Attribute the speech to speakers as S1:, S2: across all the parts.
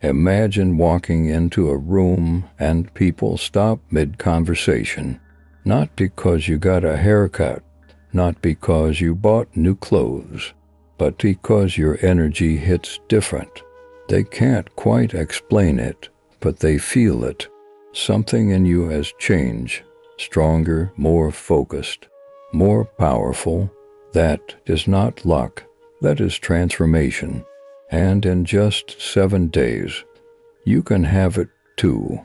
S1: Imagine walking into a room and people stop mid-conversation, not because you got a haircut, not because you bought new clothes, but because your energy hits different. They can't quite explain it, but they feel it. Something in you has changed, stronger, more focused, more powerful. That is not luck, that is transformation. And in just 7 days, you can have it too.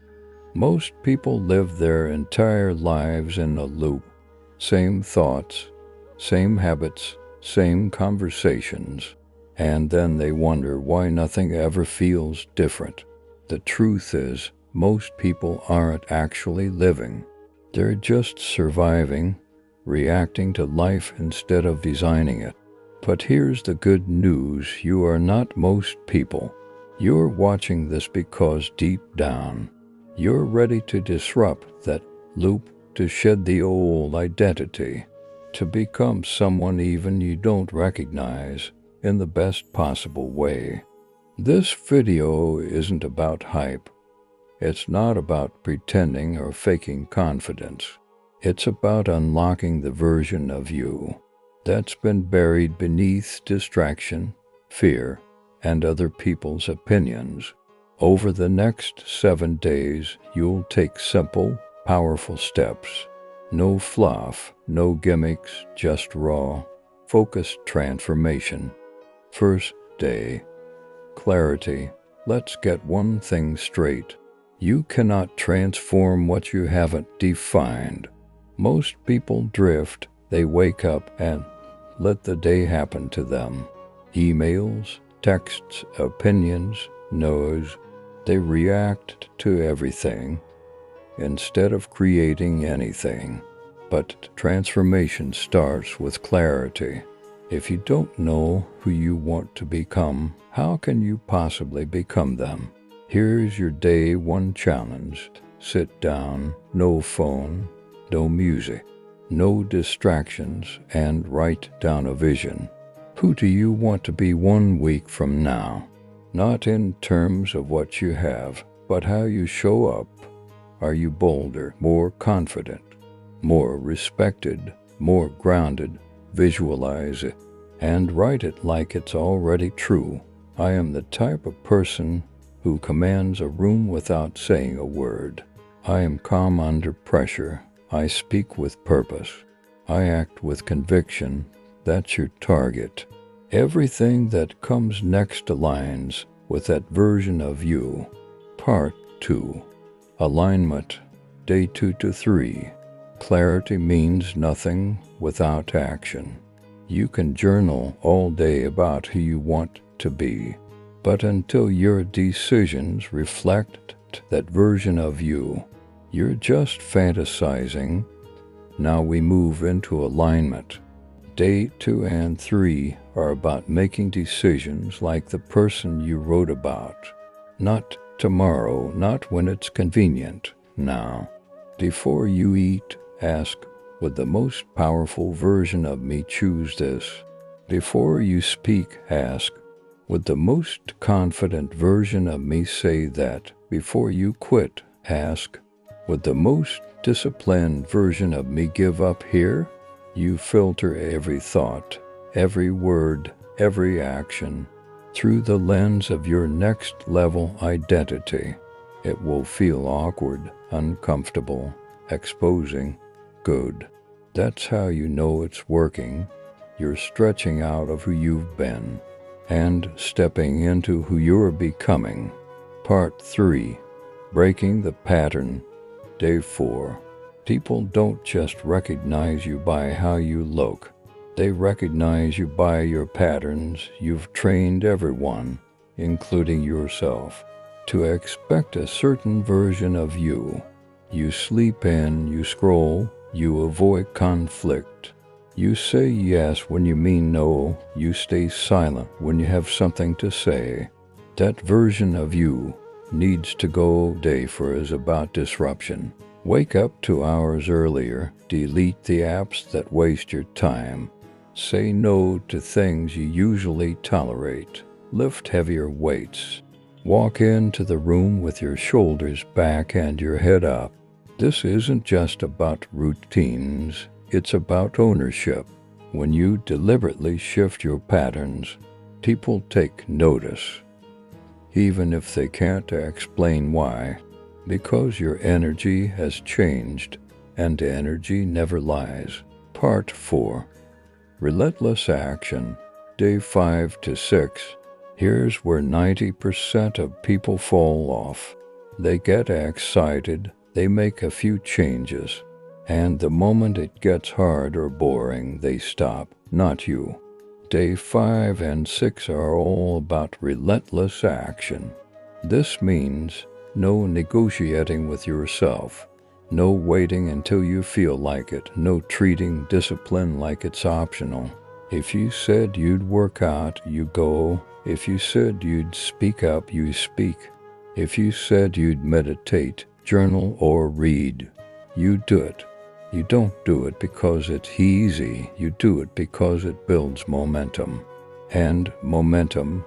S1: Most people live their entire lives in a loop. Same thoughts, same habits, same conversations. And then they wonder why nothing ever feels different. The truth is, most people aren't actually living. They're just surviving, reacting to life instead of designing it. But here's the good news, you are not most people. You're watching this because deep down, you're ready to disrupt that loop, to shed the old identity, to become someone even you don't recognize in the best possible way. This video isn't about hype. It's not about pretending or faking confidence. It's about unlocking the version of you that's been buried beneath distraction, fear, and other people's opinions. Over the next 7 days, you'll take simple, powerful steps. No fluff, no gimmicks, just raw, focused transformation. First day, clarity. Let's get one thing straight. You cannot transform what you haven't defined. Most people drift. They wake up and let the day happen to them. Emails, texts, opinions, no's. They react to everything instead of creating anything. But transformation starts with clarity. If you don't know who you want to become, how can you possibly become them? Here's your day 1 challenge. Sit down, no phone, no music, no distractions, and write down a vision. Who do you want to be 1 week from now? Not in terms of what you have, but how you show up. Are you bolder, more confident, more respected, more grounded? Visualize it and write it like it's already true. I am the type of person who commands a room without saying a word. I am calm under pressure. I speak with purpose. I act with conviction. That's your target. Everything that comes next aligns with that version of you. Part 2. Alignment. Day 2 to 3. Clarity means nothing without action. You can journal all day about who you want to be, but until your decisions reflect that version of you, you're just fantasizing. Now we move into alignment. Day 2 and 3 are about making decisions like the person you wrote about. Not tomorrow, not when it's convenient, now. Before you eat, ask, would the most powerful version of me choose this? Before you speak, ask, would the most confident version of me say that? Before you quit, ask, would the most disciplined version of me give up here? You filter every thought, every word, every action through the lens of your next level identity. It will feel awkward, uncomfortable, exposing. Good. That's how you know it's working. You're stretching out of who you've been and stepping into who you're becoming. Part 3. Breaking the pattern. Day 4. People don't just recognize you by how you look. They recognize you by your patterns. You've trained everyone, including yourself, to expect a certain version of you. You sleep in, you scroll, you avoid conflict. You say yes when you mean no. You stay silent when you have something to say. That version of you needs to go. Day 4 is about disruption. Wake up 2 hours earlier. Delete the apps that waste your time. Say no to things you usually tolerate. Lift heavier weights. Walk into the room with your shoulders back and your head up. This isn't just about routines, it's about ownership. When you deliberately shift your patterns, people take notice, even if they can't explain why, because your energy has changed, and energy never lies. Part 4. Relentless Action, Day 5 to 6. Here's where 90% of people fall off. They get excited, they make a few changes, and the moment it gets hard or boring, they stop. Not you. Day 5 and 6 are all about relentless action. This means no negotiating with yourself, no waiting until you feel like it, no treating discipline like it's optional. If you said you'd work out, you go. If you said you'd speak up, you speak. If you said you'd meditate, journal, or read, you do it. You don't do it because it's easy. You do it because it builds momentum. And momentum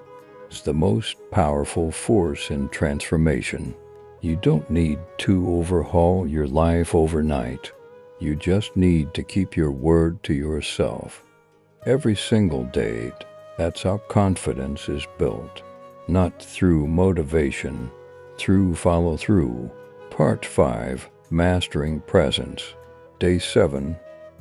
S1: is the most powerful force in transformation. You don't need to overhaul your life overnight. You just need to keep your word to yourself. Every single day. That's how confidence is built. Not through motivation, through follow-through. Part 5. Mastering Presence. Day 7.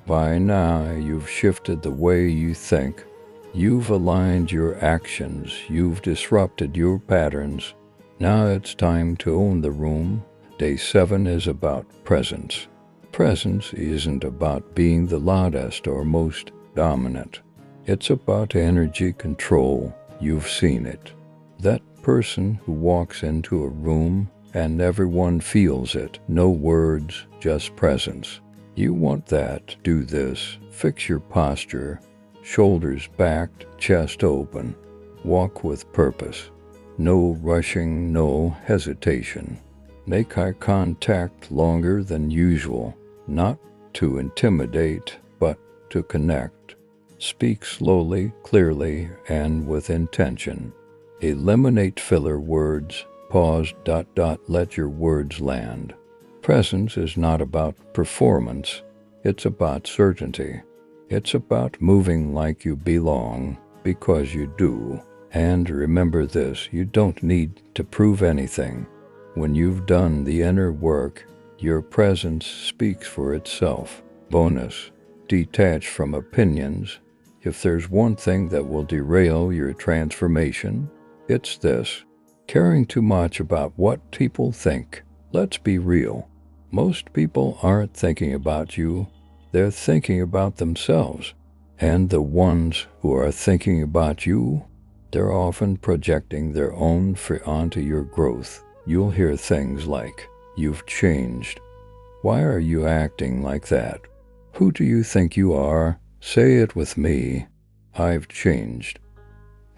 S1: By now, you've shifted the way you think. You've aligned your actions. You've disrupted your patterns. Now it's time to own the room. Day 7 is about presence. Presence isn't about being the loudest or most dominant. It's about energy control. You've seen it. That person who walks into a room and everyone feels it. No words, just presence. You want that. Do this. Fix your posture. Shoulders back, chest open. Walk with purpose. No rushing, no hesitation. Make eye contact longer than usual. Not to intimidate, but to connect. Speak slowly, clearly, and with intention. Eliminate filler words. Pause, let your words land. Presence is not about performance. It's about certainty. It's about moving like you belong, because you do. And remember this, you don't need to prove anything. When you've done the inner work, your presence speaks for itself. Bonus: detach from opinions. If there's one thing that will derail your transformation, it's this: caring too much about what people think. Let's be real. Most people aren't thinking about you, they're thinking about themselves. And the ones who are thinking about you, they're often projecting their own fear onto your growth. You'll hear things like, "You've changed. Why are you acting like that? Who do you think you are?" Say it with me: "I've changed."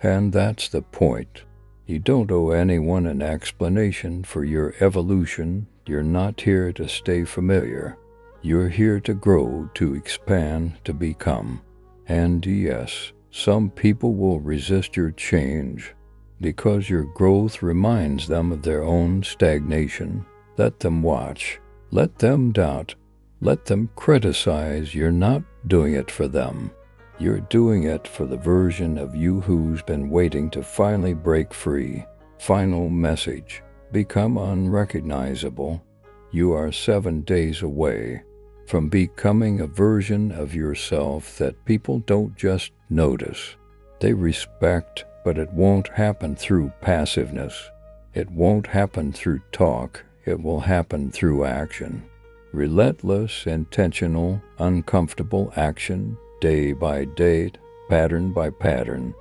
S1: And that's the point. You don't owe anyone an explanation for your evolution. You're not here to stay familiar. You're here to grow, to expand, to become. And yes, some people will resist your change because your growth reminds them of their own stagnation. Let them watch. Let them doubt. Let them criticize. You're not doing it for them. You're doing it for the version of you who's been waiting to finally break free. Final message: become unrecognizable. You are 7 days away from becoming a version of yourself that people don't just notice. They respect, but it won't happen through passiveness. It won't happen through talk. It will happen through action. Relentless, intentional, uncomfortable action, day by day, pattern by pattern,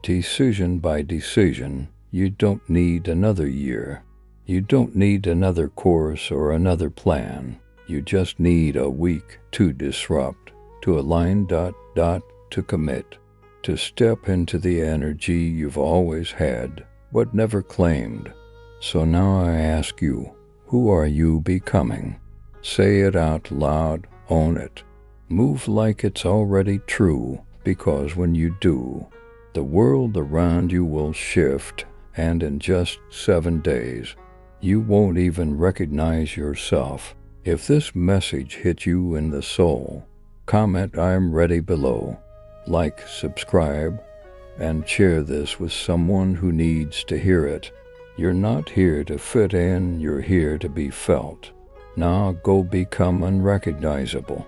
S1: decision by decision. You don't need another year. You don't need another course or another plan. You just need a week to disrupt, to align, to commit, to step into the energy you've always had but never claimed. So now I ask you, who are you becoming? Say it out loud, own it. Move like it's already true, because when you do, the world around you will shift, and in just 7 days, you won't even recognize yourself. If this message hit you in the soul, comment "I'm ready" below. Like, subscribe, and share this with someone who needs to hear it. You're not here to fit in, you're here to be felt. Now go become unrecognizable.